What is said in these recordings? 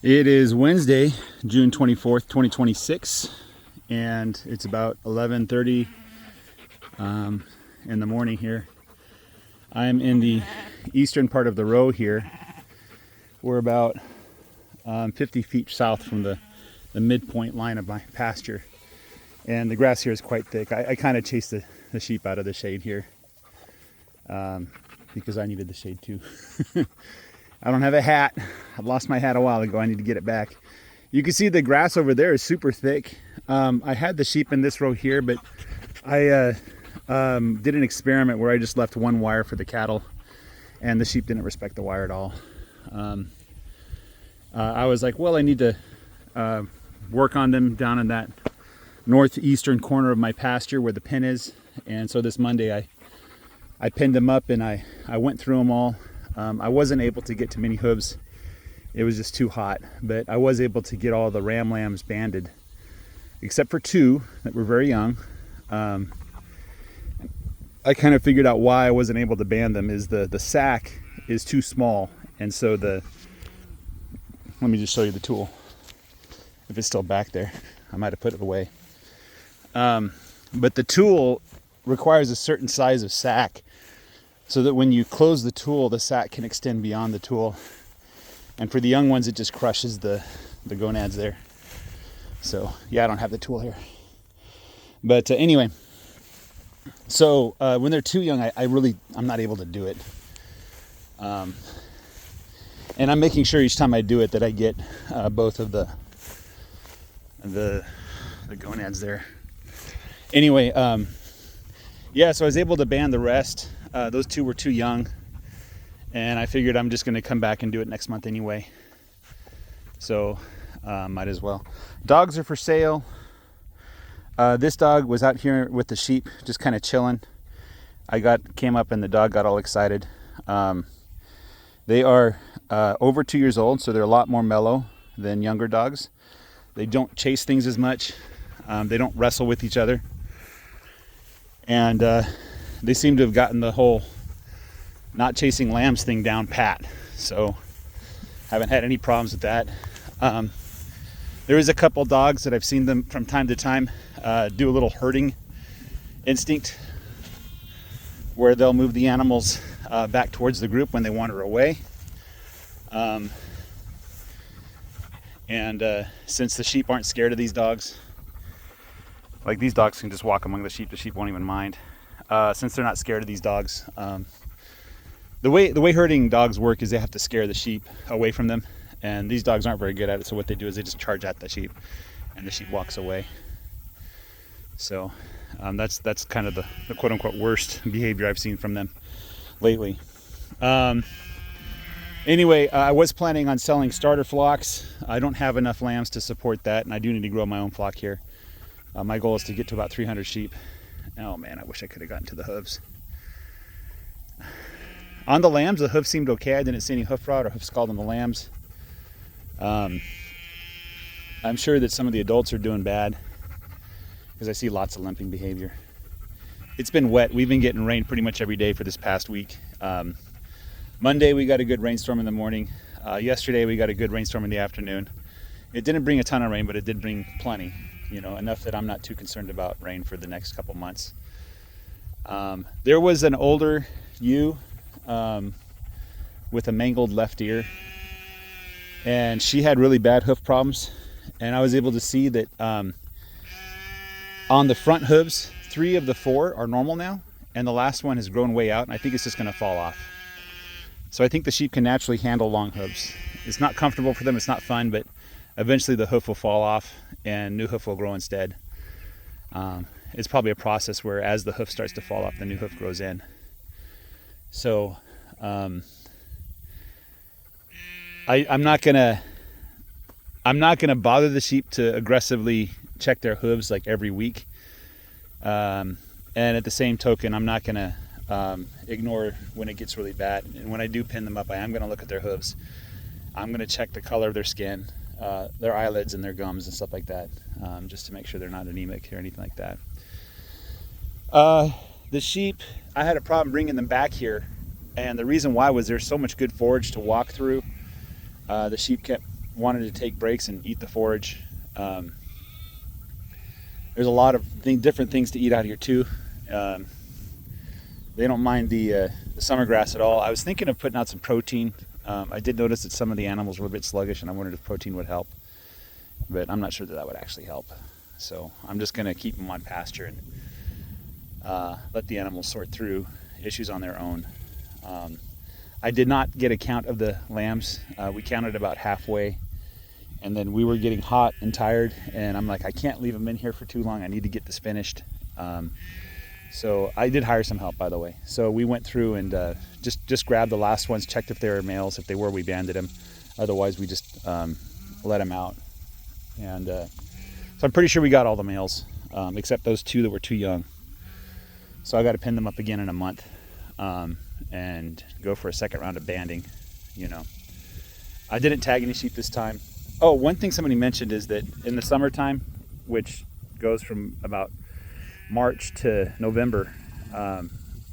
It is Wednesday, June 24th, 2026, and it's about 11:30 in the morning here. I'm in the eastern part of the row here. We're about 50 feet south from the midpoint line of my pasture, and the grass here is quite thick. I kind of chased the sheep out of the shade here because I needed the shade too. I don't have a hat. I lost my hat a while ago. I need to get it back. You can see the grass over there is super thick. I had the sheep in this row here, but I did an experiment where I just left one wire for the cattle, and the sheep didn't respect the wire at all. I was like, well, I need to work on them down in that northeastern corner of my pasture where the pen is. And so this Monday I pinned them up, and I went through them all. I wasn't able to get to many hooves. It was just too hot, but I was able to get all the ram lambs banded, except for two that were very young. I kind of figured out why I wasn't able to band them is the sack is too small. And so let me just show you the tool. If it's still back there, I might have put it away. But the tool requires a certain size of sack, so that when you close the tool, the sack can extend beyond the tool. And for the young ones, it just crushes the gonads there. So yeah, I don't have the tool here. But anyway, so when they're too young, I'm not able to do it. And I'm making sure each time I do it that I get both of the gonads there. Anyway, yeah, so I was able to band the rest. Those two were too young, and I figured I'm just going to come back and do it next month anyway. So might as well. Dogs are for sale. This dog was out here with the sheep, just kind of chilling. Came up and the dog got all excited. They are over 2 years old, so they're a lot more mellow than younger dogs. They don't chase things as much. They don't wrestle with each other. And they seem to have gotten the whole not chasing lambs thing down pat. So haven't had any problems with that. There is a couple dogs that I've seen them from time to time do a little herding instinct, where they'll move the animals back towards the group when they wander away. Since the sheep aren't scared of these dogs, like these dogs can just walk among the sheep won't even mind. Since they're not scared of these dogs, the way herding dogs work is they have to scare the sheep away from them, and these dogs aren't very good at it. So what they do is they just charge at the sheep, and the sheep walks away. So that's kind of the quote unquote worst behavior I've seen from them lately. Anyway, I was planning on selling starter flocks. I don't have enough lambs to support that, and I do need to grow my own flock here. My goal is to get to about 300 sheep. Oh man, I wish I could have gotten to the hooves. On the lambs, the hoof seemed okay. I didn't see any hoof rot or hoof scald on the lambs. I'm sure that some of the adults are doing bad, because I see lots of limping behavior. It's been wet. We've been getting rain pretty much every day for this past week. Monday we got a good rainstorm in the morning. Yesterday we got a good rainstorm in the afternoon. It didn't bring a ton of rain, but it did bring plenty. Enough that I'm not too concerned about rain for the next couple months. There was an older ewe with a mangled left ear, and she had really bad hoof problems. And I was able to see that on the front hooves, 3 of the 4 are normal now, and the last one has grown way out, and I think it's just going to fall off. So I think the sheep can naturally handle long hooves. It's not comfortable for them, it's not fun, but eventually the hoof will fall off and new hoof will grow instead. It's probably a process where as the hoof starts to fall off, the new hoof grows in. So I'm not gonna bother the sheep to aggressively check their hooves like every week. And at the same token, I'm not gonna ignore when it gets really bad. And when I do pin them up, I am gonna look at their hooves. I'm gonna check the color of their skin, their eyelids and their gums and stuff like that, just to make sure they're not anemic or anything like that. The sheep, I had a problem bringing them back here, and the reason why was there's so much good forage to walk through. The sheep kept wanted to take breaks and eat the forage. There's a lot of different things to eat out here too. They don't mind the summer grass at all. I was thinking of putting out some protein. I did notice that some of the animals were a bit sluggish, and I wondered if protein would help, but I'm not sure that that would actually help. So I'm just going to keep them on pasture and let the animals sort through issues on their own. I did not get a count of the lambs. We counted about halfway, and then we were getting hot and tired, and I'm like, I can't leave them in here for too long. I need to get this finished. So I did hire some help, by the way. So we went through and just grabbed the last ones, checked if they were males. If they were, we banded them. Otherwise, we just let them out. And so I'm pretty sure we got all the males, except those two that were too young. So I got to pin them up again in a month and go for a second round of banding. You know, I didn't tag any sheep this time. Oh, one thing somebody mentioned is that in the summertime, which goes from about March to November,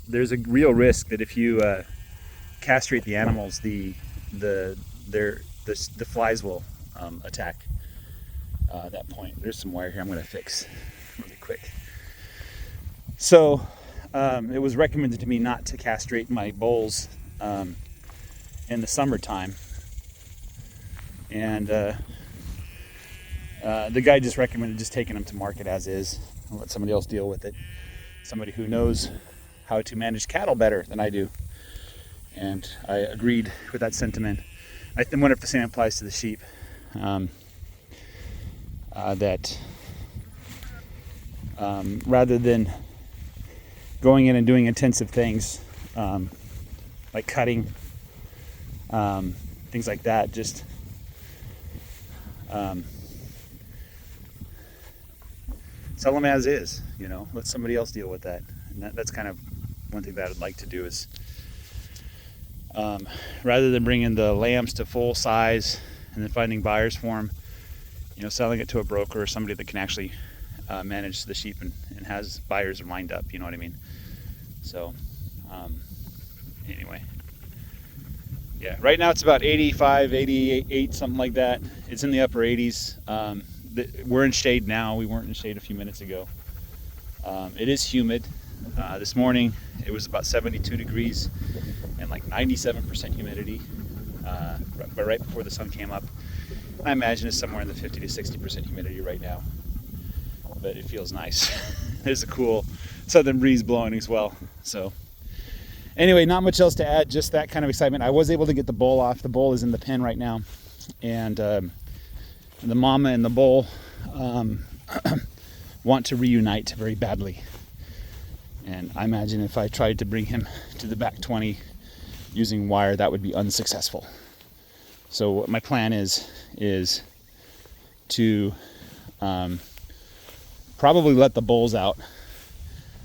there's a real risk that if you castrate the animals, the flies will attack at that point. There's some wire here I'm going to fix really quick. So it was recommended to me not to castrate my bulls in the summertime, and the guy just recommended just taking them to market as is. I'll let somebody else deal with it. Somebody who knows how to manage cattle better than I do. And I agreed with that sentiment. I wonder if the same applies to the sheep. That rather than going in and doing intensive things like cutting, things like that, just sell them as is, you know, let somebody else deal with that. And that's kind of one thing that I'd like to do is rather than bringing the lambs to full size and then finding buyers for them, you know, selling it to a broker or somebody that can actually manage the sheep and has buyers lined up, you know what I mean? So anyway, yeah, right now it's about 85, 88, something like that. It's in the upper 80s. We're in shade now. We weren't in shade a few minutes ago. It is humid. This morning it was about 72 degrees and like 97% humidity, but right before the sun came up. I imagine it's somewhere in the 50 to 60% humidity right now, but it feels nice. There's a cool southern breeze blowing as well. So anyway, not much else to add, just that kind of excitement. I was able to get the bull off. The bull is in the pen right now, and the mama and the bull want to reunite very badly. And I imagine if I tried to bring him to the back 20 using wire, that would be unsuccessful. So what my plan is to probably let the bulls out,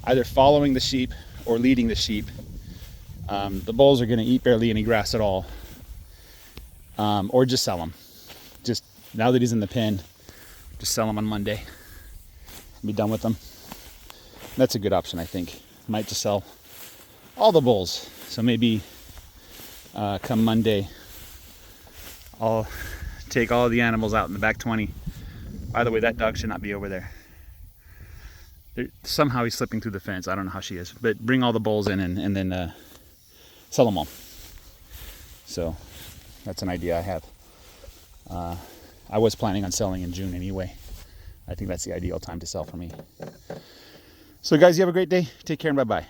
either following the sheep or leading the sheep. The bulls are going to eat barely any grass at all, or just sell them. Just now that he's in the pen, just sell them on Monday and be done with them. That's a good option, I think. Might just sell all the bulls. So maybe come Monday, I'll take all the animals out in the back 20. By the way, that dog should not be over there. Somehow he's slipping through the fence. I don't know how she is. But bring all the bulls in and then sell them all. So that's an idea I have. I was planning on selling in June anyway. I think that's the ideal time to sell for me. So guys, you have a great day. Take care and bye-bye.